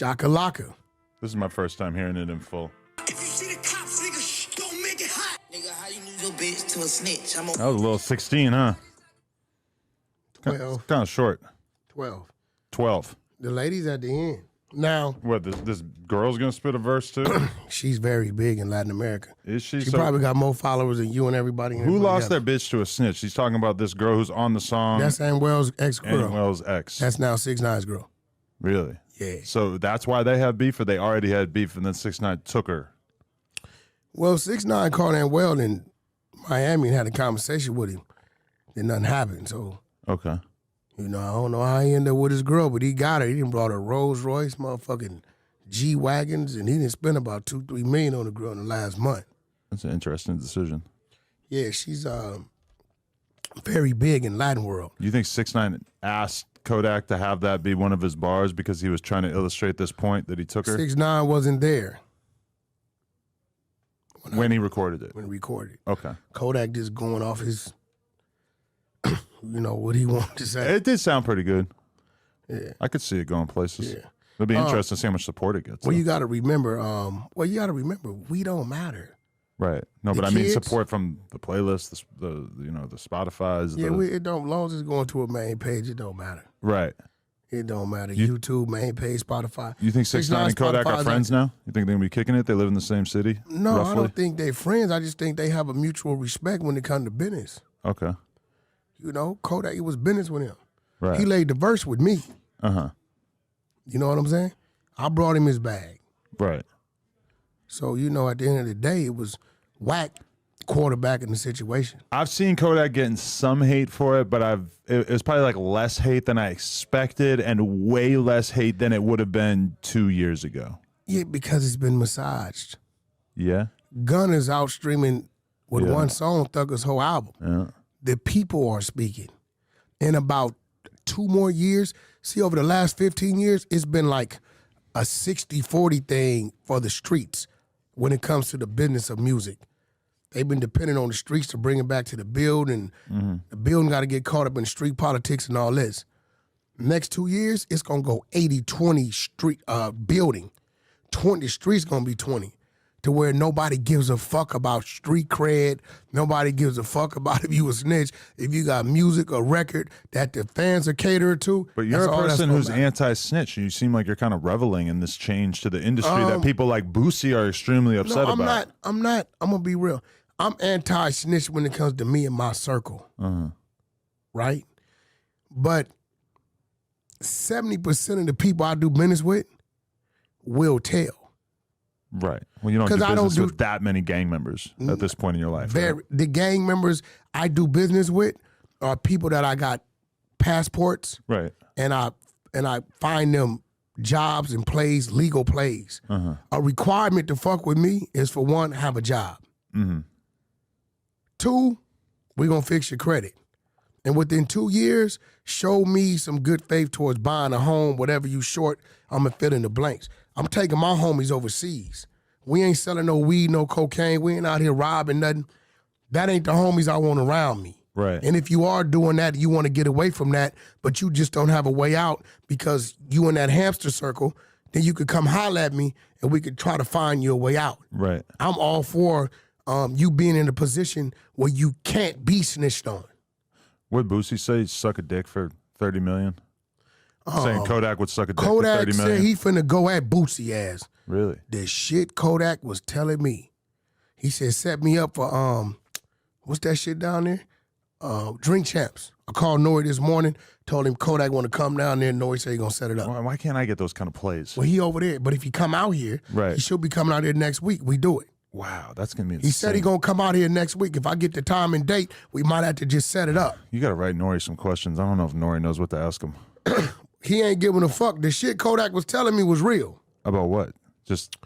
Shakalaka. This is my first time hearing it in full. If you see the cops, nigga, don't make it hot. Nigga, how you lose your bitch to a snitch? That was a little 16, huh? 12. Kind of short. 12. 12. The ladies at the end. Now, What, this girl's going to spit a verse too? she's very big in Latin America. Is she? She So probably got more followers than you and everybody. who lost their bitch to a snitch? He's talking about this girl who's on the song. That's Aunel's ex-girl. Aunel's ex. That's now 6ix9ine's girl. Really? Yeah. So that's why they have beef, or they already had beef and then 6ix9ine took her? Well, 6ix9ine called Aunel in Miami and had a conversation with him. Then nothing happened. So, Okay. you know, I don't know how he ended up with his girl, but he got her. He done brought her Rolls Royce, motherfucking G-Wagons, and he didn't spend about $2-3 million on the girl in the last month. That's an interesting decision. Yeah, she's very big in Latin world. You think 6ix9ine asked Kodak to have that be one of his bars because he was trying to illustrate this point that he took her? 6ix9ine wasn't there When he recorded it? when he recorded. Okay. Kodak just going off his, you know, what he wanted to say. It did sound pretty good. Yeah. I could see it going places. Yeah. It'll be interesting to see how much support it gets. Well, though. you got to remember, we don't matter. Right. No, The but I mean kids- support from the playlist, the Spotify's. Yeah, the, it don't, as long as it's going to a main page, it don't matter. right. It don't matter. YouTube, main page, Spotify. You think 6ix9ine and Kodak are Spotify's friends now? You think they're going to be kicking it? They live in the same city? No, roughly? I don't think they friends. I just think they have a mutual respect when it comes to business. Okay. You know, Kodak, it was business with him. Right. He laid the verse with me. Uh-huh. You know what I'm saying? I brought him his bag. Right. So, you know, at the end of the day, it was whack quarterback in the situation. I've seen Kodak getting some hate for it, but it was probably like less hate than I expected and way less hate than it would have been 2 years ago. Yeah, because it's been massaged. Yeah? Gunn is out streaming with Yeah. one song, Thugger's whole album. Yeah. The people are speaking. In about 2 more years, see, over the last 15 years, it's been like a 60-40 thing for the streets when it comes to the business of music. They've been depending on the streets to bring it back to the building. The building got to get caught up in street politics and all this. Next 2 years, it's going to go 80-20 street building. 20 streets going to be 20. To where nobody gives a fuck about street cred. Nobody gives a fuck about if you a snitch, if you got music or record that the fans are catered to. But you're that's a all that's person gonna who's matter. anti-snitch. You seem like you're kind of reveling in this change to the industry that people like Boosie are extremely upset No, I'm about. I'm going to be real. I'm anti-snitch when it comes to me and my circle. Right? But 70% of the people I do business with will tell. Right. Well, you don't do 'Cause I business don't do- with that many gang members at this point in your life. right? The gang members I do business with are people that I got passports Right. and I find them jobs and plays, legal plays. A requirement to fuck with me is, for one, have a job. 2, we're going to fix your credit. And within 2 years, show me some good faith towards buying a home, whatever you short, I'm going to fill in the blanks. I'm taking my homies overseas. We ain't selling no weed, no cocaine. We ain't out here robbing nothing. That ain't the homies I want around me. Right. And if you are doing that, you want to get away from that, but you just don't have a way out because you in that hamster circle, then you could come holler at me and we could try to find you a way out. Right. I'm all for you being in a position where you can't be snitched on. Would Boosie say suck a dick for $30 million? Saying Kodak would suck a dick for Kodak $30 said million? he finna go at Boosie ass. Really? The shit Kodak was telling me. He said, set me up for, what's that shit down there? Drink Champs. I called Nori this morning, told him Kodak want to come down there. Nori said he gonna set it up. Why can't I get those kind of plays? Well, he over there, but if he come out here, Right. he should be coming out here next week. We do it. Wow, that's going to be insane. He said he gonna come out here next week. If I get the time and date, we might have to just set it up. You got to write Nori some questions. I don't know if Nori knows what to ask him. He ain't giving a fuck. The shit Kodak was telling me was real. About what? Just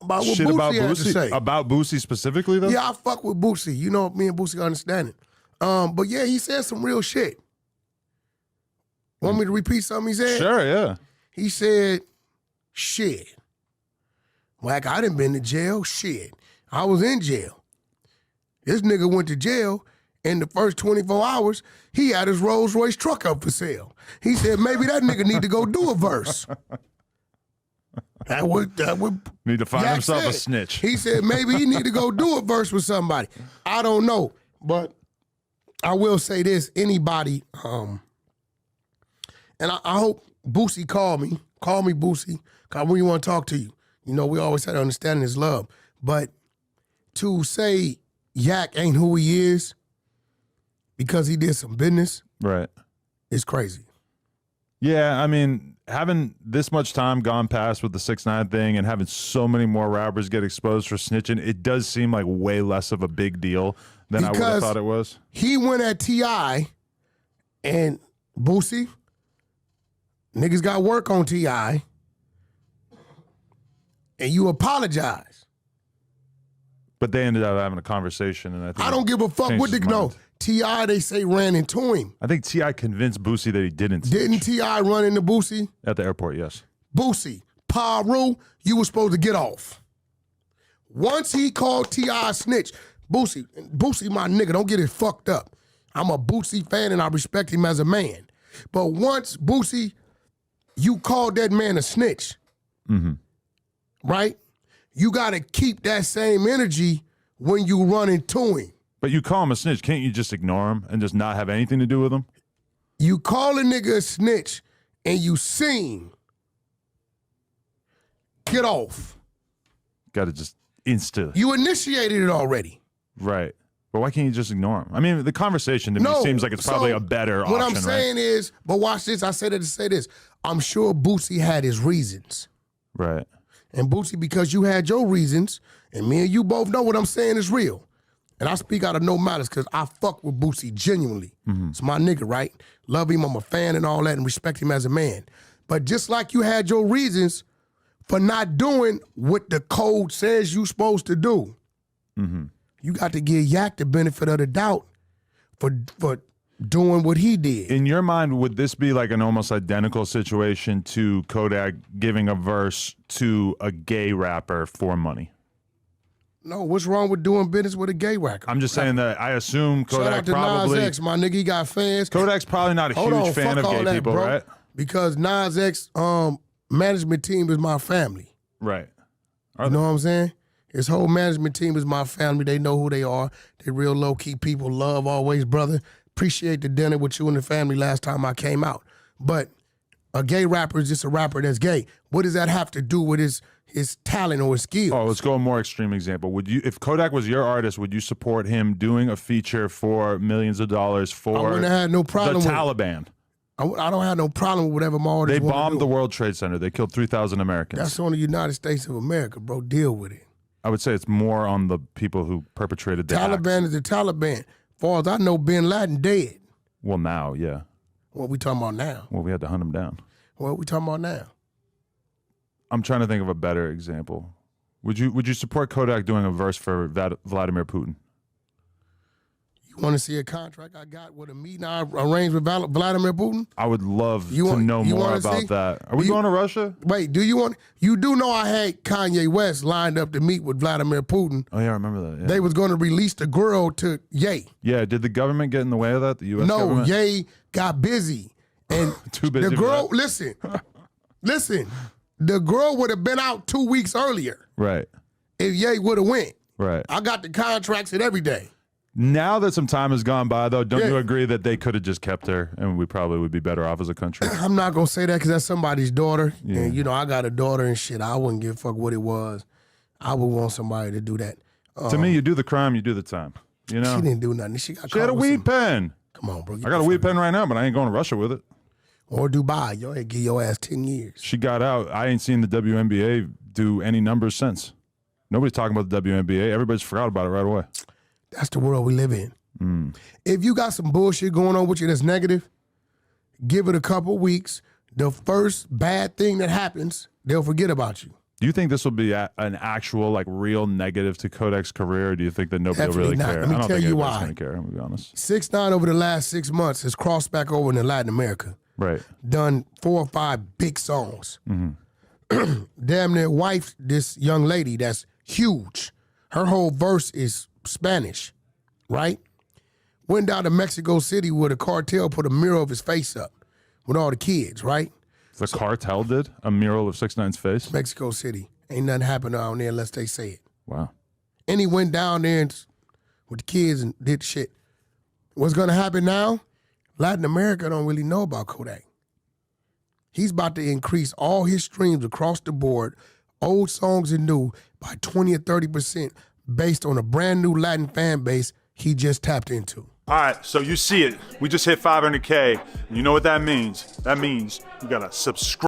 About what shit Boosie about had to say. Boosie? About Boosie specifically, though? Yeah, I fuck with Boosie. You know, me and Boosie understand it. But yeah, he said some real shit. Want me to repeat something he said? Sure, yeah. He said, shit. Like, I done been to jail. Shit. I was in jail. This nigga went to jail. In the first 24 hours, he had his Rolls Royce truck up for sale. He said, maybe that nigga need to go do a verse. That would Need to find Yak himself a said. snitch. He said maybe he need to go do a verse with somebody. I don't know, but I will say this: anybody, and I hope Boosie call me. Call me, Boosie. Cause we want to talk to you. You know, we always had understanding is love, but to say Yak ain't who he is because he did some business, Right. is crazy. Yeah, I mean, having this much time gone past with the 6ix9ine thing and having so many more rappers get exposed for snitching, it does seem like way less of a big deal than I would have thought it was. He went at T.I. and Boosie. Niggas got work on T.I. and you apologize. But they ended up having a conversation, and I think I don't give a fuck changed what they his know. mind. T.I. they say ran into him. I think T.I. convinced Boosie that he didn't snitch. Didn't T.I. run into Boosie? At the airport, yes. Boosie, Paru, you were supposed to get off. Once he called T.I. a snitch, Boosie my nigga, don't get it fucked up. I'm a Boosie fan and I respect him as a man. But once Boosie, you called that man a snitch, right? You got to keep that same energy when you run into him. But you call him a snitch. Can't you just ignore him and just not have anything to do with him? You call a nigga a snitch and you sing, get off. Got to just insta. You initiated it already. Right. But why can't you just ignore him? I mean, the conversation to me seems like it's probably so a better what option, I'm saying is, but watch this. I said it to say this. I'm sure Boosie had his reasons. Right. And Boosie, because you had your reasons, and me and you both know what I'm saying is real. And I speak out of no malice because I fuck with Boosie genuinely. It's my nigga, right? Love him, I'm a fan and all that, and respect him as a man. But just like you had your reasons for not doing what the code says you supposed to do, you got to give Yak the benefit of the doubt for doing what he did. In your mind, would this be like an almost identical situation to Kodak giving a verse to a gay rapper for money? No, what's wrong with doing business with a gay rapper? I'm just saying that I assume Shout out Kodak to probably... Nas X, my nigga, he got fans. Kodak's probably not a Hold huge on, fan fuck of all gay that, people, bro. right? Because Nas X management team is my family. Right. You know what I'm saying? His whole management team is my family. They know who they are. They real low-key people. Love always, brother. Appreciate the dinner with you and the family last time I came out. But a gay rapper is just a rapper that's gay. What does that have to do with his talent or his skills? Oh, let's go a more extreme example. Would you, if Kodak was your artist, would you support him doing a feature for millions of dollars for I wouldn't have had no the problem with it. Taliban? I don't have no problem with whatever my artist They wanna bombed do. the World Trade Center. They killed 3,000 Americans. That's on the United States of America, bro. Deal with it. I would say it's more on the people who perpetrated the Taliban acts. is the Taliban. Far as I know, Bin Laden dead. Well, now, yeah. What we talking about now? Well, we had to hunt him down. What we talking about now? I'm trying to think of a better example. Would you support Kodak doing a verse for Vladimir Putin? You want to see a contract I got with a meeting I arranged with Vladimir Putin? I would love You to want- know you more wanna about see? that. Are we You- going to Russia? Wait, do you want? You do know I had Kanye West lined up to meet with Vladimir Putin. Oh, yeah, I remember that. Yeah. They was going to release the girl to Ye. Yeah, did the government get in the way of that? The U.S. No, government? Ye got busy, and Too busy the for girl. that. Listen. The girl would have been out 2 weeks earlier Right, if Ye would have went. right. I got the contracts and everything. Now that some time has gone by, though, don't Yeah. you agree that they could have just kept her and we probably would be better off as a country? I'm not gonna say that because that's somebody's daughter, and you know I got a daughter and shit. I wouldn't give a fuck what it was. I would want somebody to do that. To me, you do the crime, you do the time. You know? She didn't do nothing. She got She had a caught with weed some- pen. Come on, bro. I got a weed pen right now, but I ain't going to Russia with it. Or Dubai. Yo, give your ass 10 years. She got out. I ain't seen the WNBA do any numbers since. Nobody's talking about the WNBA. Everybody's forgot about it right away. That's the world we live in. If you got some bullshit going on with you that's negative, give it a couple weeks. The first bad thing that happens, they'll forget about you. Do you think this will be an actual, like, real negative to Kodak's career, or do you think that nobody will Definitely really not. care? Let me I don't tell think you anybody's why. going to care, I'm going to be honest. 6ix9ine over the last 6 months has crossed back over into Latin America. Right. Done 4 or 5 big songs. Damn near wifed this young lady that's huge. Her whole verse is Spanish, right? Went down to Mexico City where the cartel put a mirror of his face up with all the kids, right? The cartel did a mural of 6ix9ine's face. Mexico City. Ain't nothing happened down there unless they say it. Wow. And he went down there with the kids and did shit. What's gonna happen now? Latin America don't really know about Kodak. He's about to increase all his streams across the board, old songs and new, by 20 or 30% based on a brand new Latin fan base he just tapped into. All right, so you see it. We just hit 500K. You know what that means? That means you gotta subscribe.